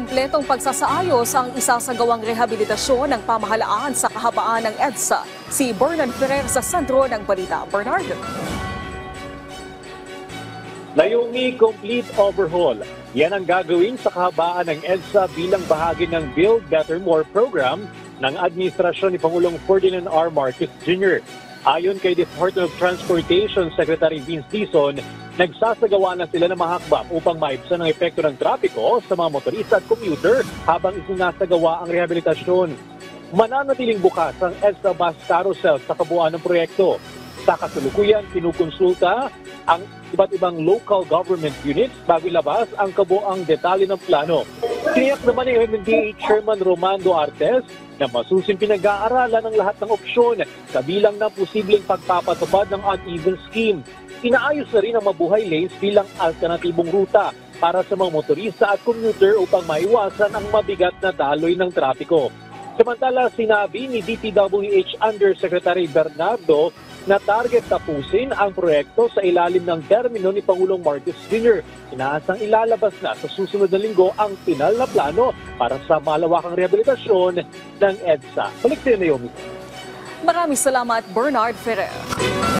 Kompletong pagsasaayos ang isasagawang rehabilitasyon ng pamahalaan sa kahabaan ng EDSA. Si Bernard Ferrer sa sentro ng balita. Bernard. Naomi, complete overhaul. Yan ang gagawin sa kahabaan ng EDSA bilang bahagi ng Build Better More program ng administrasyon ni Pangulong Ferdinand R. Marcos Jr. Ayon kay Department of Transportation Secretary Vince Dizon, nagsasagawa na sila ng mga hakbang upang maibsan ang epekto ng trapiko sa mga motorista at commuter habang isinasagawa ang rehabilitasyon. Mananatiling bukas ang EDSA bus carousel sa kabuuan ng proyekto. Sa kasalukuyan, kinukonsulta ang iba't ibang local government units bago ilabas ang kabuuang detalye ng plano. Tiniyak naman ni MMDA Chairman Romando Artes na masusing pinag-aaralan ang lahat ng opsyon kabilang ng posibleng pagpapatupad ng uneven scheme. Inaayos na rin ang mabuhay lanes bilang alternatibong ruta para sa mga motorista at commuter upang maiwasan ang mabigat na daloy ng trapiko. Samantala, sinabi ni DPWH Undersecretary Bernardo na target tapusin ang proyekto sa ilalim ng termino ni Pangulong Marcos Jr. Inaasang ilalabas na sa susunod na linggo ang pinal na plano para sa malawakang rehabilitasyon ng EDSA. Balik sa iyo, Naomi. Maraming salamat, Bernard Ferrer.